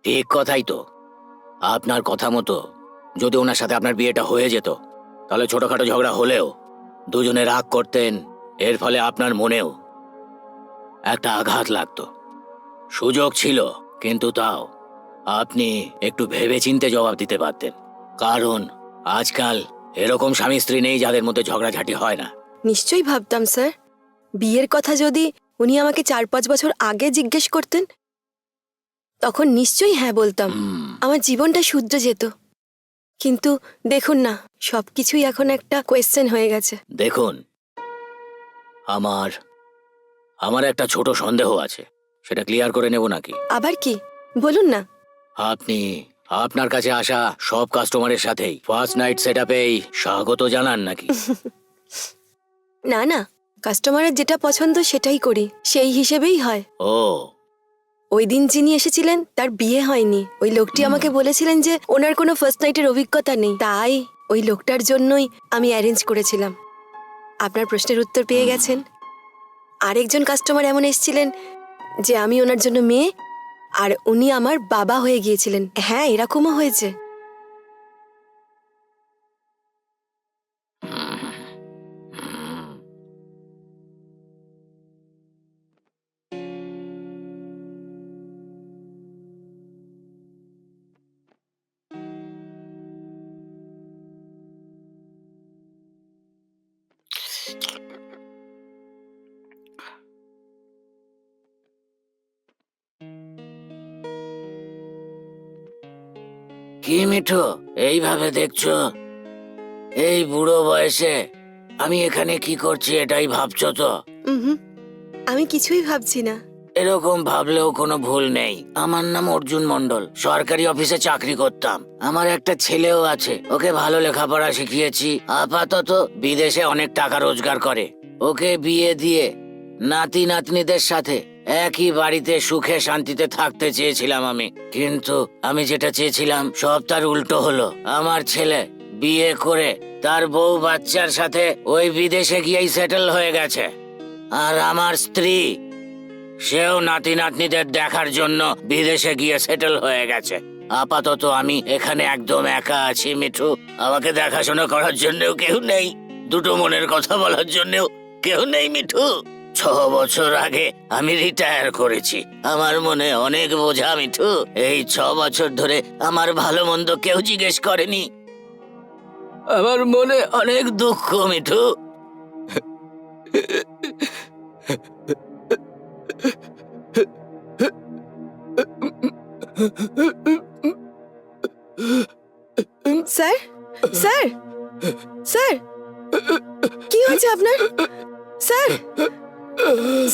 ঠিক কথাই তো। আপনার কথা মতো যদি ওনার সাথে আপনার বিয়েটা হয়ে যেত, তাহলে ছোটখাটো ঝগড়া হলেও দুজনে রাগ করতেন, এর ফলে আপনার মনেও একটা আঘাত লাগতো। সুযোগ ছিল, কিন্তু তাও আপনি একটু ভেবেচিন্তে জবাব দিতে পারতেন। কারণ আজকাল এরকম স্বামী স্ত্রী নেই যাদের মধ্যে ঝগড়াঝাটি হয় না। নিশ্চয়ই ভাবতাম স্যার, বিয়ের কথা যদি উনি আমাকে 4-5 বছর আগে জিজ্ঞেস করতেন, তখন নিশ্চয়ই হ্যাঁ বলতাম, আমার জীবনটা শুধরে যেত। কিন্তু দেখুন না, সবকিছুই এখন একটা কোয়েশ্চেন হয়ে গেছে। দেখুন, আমার একটা ছোট সন্দেহ আছে, সেটা ক্লিয়ার করে নেব নাকি? আবার কি বলুন না। আপনি আপনার কাছে আসা সব কাস্টমারের সাথেই ফার্স্ট নাইট সেটআপেই স্বাগত জানান নাকি? না না, কাস্টমারের যেটা পছন্দ সেটাই করি, সেই হিসেবেই হয়। ও, ওই দিন যিনি এসেছিলেন তার বিয়ে হয়নি। ওই লোকটি আমাকে বলেছিলেন যে ওনার কোনো ফার্স্ট নাইটের অভিজ্ঞতা নেই, তাই ওই লোকটার জন্যই আমি অ্যারেঞ্জ করেছিলাম। আপনার প্রশ্নের উত্তর পেয়ে গেছেন। আরেকজন কাস্টমার এমন এসেছিলেন যে আমি ওনার জন্য মেয়ে, আর উনি আমার বাবা হয়ে গিয়েছিলেন। হ্যাঁ, এরকমও হয়েছে। কি মিঠু, এইভাবে দেখছো? এই বুড়ো বয়সে আমি এখানে কি করছি এটাই ভাবছো তো? হুম, আমি কিছুই ভাবছি না। এরকম ভাবলেও কোনো ভুল নেই। আমার নাম অর্জুন মণ্ডল, সরকারি অফিসে চাকরি করতাম। আমার একটা ছেলেও আছে, ওকে ভালো লেখাপড়া শিখিয়েছি। আপাতত বিদেশে অনেক টাকা রোজগার করে। ওকে বিয়ে দিয়ে নাতি নাতনিদের সাথে একই বাড়িতে সুখে শান্তিতে থাকতে চেয়েছিলাম আমি। কিন্তু আমি যেটা চেয়েছিলাম সব তার উল্টো হলো। আমার ছেলে বিয়ে করে তার বউ বাচ্চার সাথে ওই বিদেশে গিয়েই সেটেল হয়ে গেছে। আর আমার স্ত্রী, সেও নাতি নাতনিদের দেখার জন্য বিদেশে গিয়ে সেটেল হয়ে গেছে। আপাতত আমি এখানে একদম একা আছি মিঠু। আমাকে দেখাশোনা করার জন্যও কেউ নেই, দুটো মনের কথা বলার জন্যও কেউ নেই মিঠু। 6 বছর আগে আমি রিটায়ার করেছি। আমার মনে অনেক বোঝা মিঠু। এই 6 বছর ধরে আমার ভালো মন্দ কেউ জিজ্ঞেস করেনি। আমার মনে অনেক দুঃখ মিঠু। স্যার, স্যার, স্যার, কি হয়েছে আপনার? স্যার,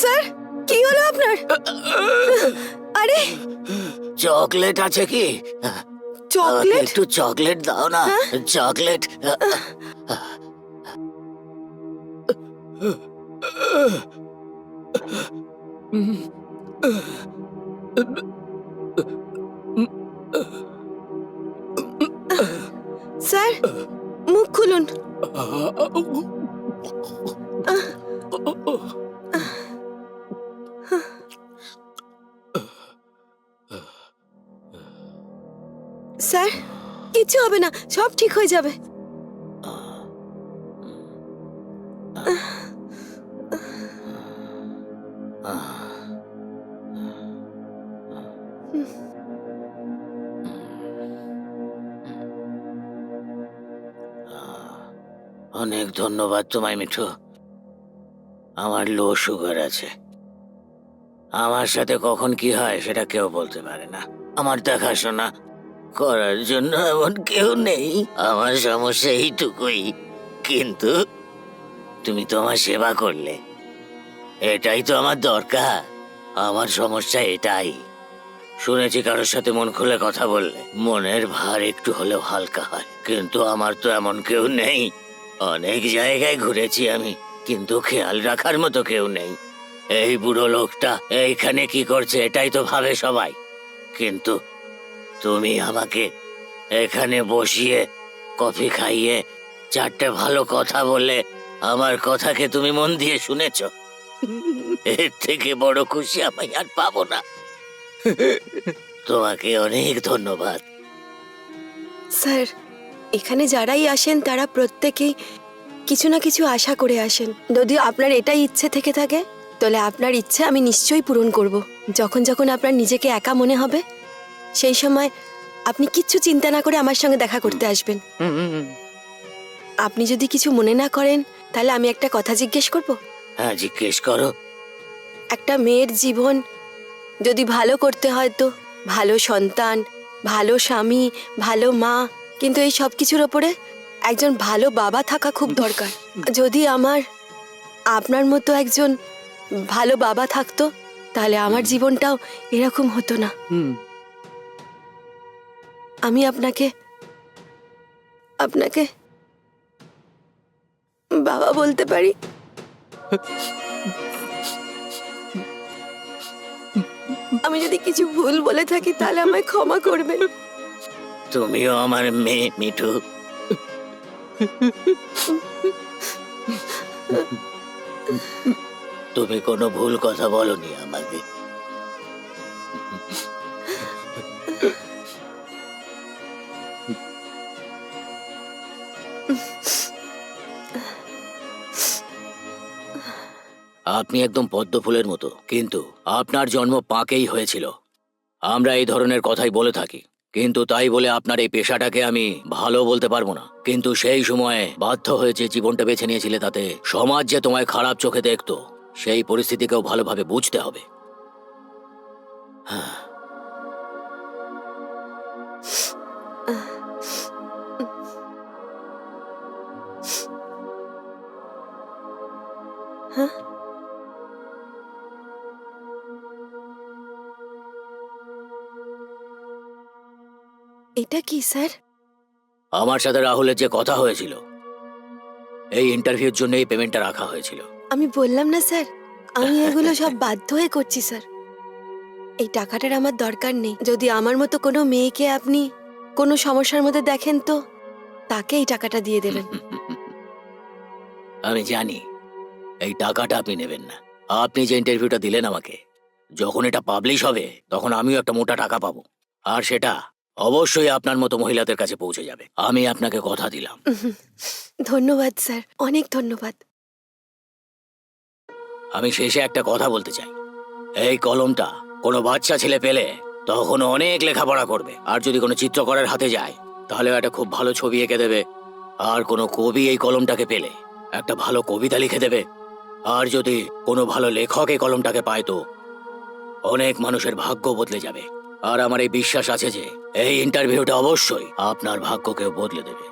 স্যার, কি হলো আপনার? আরে, চকলেট আছে কি? চকলেট? একটু চকলেট দাও না। চকলেট। স্যার, মুখ খুলুন। স্যার, কিচ্ছু হবে না, সব ঠিক হয়ে যাবে। অনেক ধন্যবাদ তোমায় মিঠু। আমার লো সুগার আছে। আমার সাথে কখন কি হয় সেটা কেউ বলতে পারে না। আমার দেখাশোনা করার জন্য এমন কেউ নেই। আমার সমস্যা এইটুকুই, কিন্তু তুমি তো আমার সেবা করলে, এটাই তো আমার দরকার। আমার সমস্যা এটাই। শুনেছি কারোর সাথে মন খুলে কথা বললে মনের ভার একটু হলেও হালকা হয়, কিন্তু আমার তো এমন কেউ নেই। অনেক জায়গায় ঘুরেছি আমি, কিন্তু খেয়াল রাখার মতো কেউ নেই। এই বুড়ো লোকটা এইখানে কি করছে এটাই তো ভাবে সবাই, কিন্তু তুমি আমাকে এখানে বসিয়ে কফি খাইয়ে চারটে ভালো কথা বলে আমার কথাকে তুমি মন দিয়ে শুনেছো। এর থেকে বড় খুশি আমি আর পাবো না। তোমাকে অনেক ধন্যবাদ। স্যার, এখানে যারাই আসেন তারা প্রত্যেকেই কিছু না কিছু আশা করে আসেন। যদি আপনার এটাই ইচ্ছে থেকে থাকে তাহলে আপনার ইচ্ছে আমি নিশ্চয়ই পূরণ করব। যখন যখন আপনার নিজেকে একা মনে হবে সেই সময় আপনি কিচ্ছু চিন্তা না করে আমার সঙ্গে দেখা করতে আসবেন। আপনি যদি কিছু মনে না করেন তাহলে আমি একটা কথা জিজ্ঞেস করব। হ্যাঁ, জিজ্ঞেস করো। একটা মেয়ের জীবন যদি ভালো করতে হয় তো ভালো সন্তান, ভালো স্বামী, ভালো মা, কিন্তু এই সব কিছুর ওপরে একজন ভালো বাবা থাকা খুব দরকার। যদি আপনার মতো একজন ভালো বাবা থাকতো তাহলে আমার জীবনটাও এরকম হতো না। আমি আপনাকে বাবা বলতে পারি? আমি যদি কিছু ভুল বলে থাকি তাহলে আমায় ক্ষমা করবেন। তুমিও আমার মেয়ে মিঠু। তুমি কোনো ভুল কথা বলনি আমাকে। আপনি একদম পদ্ম ফুলের মতো, কিন্তু আপনার জন্ম পাঁকেই হয়েছিল। আমরা এই ধরনের কথাই বলে থাকি, কিন্তু তাই বলে আপনার এই পেশাটাকে আমি ভালো বলতে পারবো না। কিন্তু সেই সময়ে বাধ্য হয়ে যে জীবনটা বেছে নিয়েছিলে তাতে সমাজ যে তোমায় খারাপ চোখে দেখতো সেই পরিস্থিতিকেও ভালোভাবে বুঝতে হবে। হ্যাঁ, এটা কি স্যার? আমার সাথে রাহুলের যে কথা হয়েছিল, এই ইন্টারভিউর জন্য এই পেমেন্টটা রাখা হয়েছিল। আমি বললাম না স্যার, আমি এগুলো সব বাধ্য হয়ে করছি স্যার। এই টাকাটার আমার দরকার নেই। যদি আমার মতো কোনো মেয়েকে আপনি কোনো সমস্যার মধ্যে দেখেন তো তাকে এই টাকাটা দিয়ে দেবেন। আমি জানি এই টাকাটা আপনি নেবেন না। আপনি যে ইন্টারভিউটা দিলেন আমাকে, যখন এটা পাবলিশ হবে তখন আমিও একটা মোটা টাকা পাবো, আর সেটা অবশ্যই আপনার মতো মহিলাদের কাছে পৌঁছে যাবে। আমি আপনাকে কথা দিলাম। ধন্যবাদ স্যার, অনেক ধন্যবাদ। আমি শেষে একটা কথা বলতে চাই। এই কলমটা কোনো বাচ্চা ছেলে পেলে তখন অনেক লেখাপড়া করবে, আর যদি কোনো চিত্রকরের হাতে যায় তাহলে একটা খুব ভালো ছবি এঁকে দেবে। আর কোনো কবি এই কলমটাকে পেলে একটা ভালো কবিতা লিখে দেবে। আর যদি কোনো ভালো লেখক এই কলমটাকে পায় তো অনেক মানুষের ভাগ্য বদলে যাবে। আর আমার এই বিশ্বাস আছে যে এই ইন্টারভিউটা অবশ্যই আপনার ভাগ্যকেও বদলে দেবে।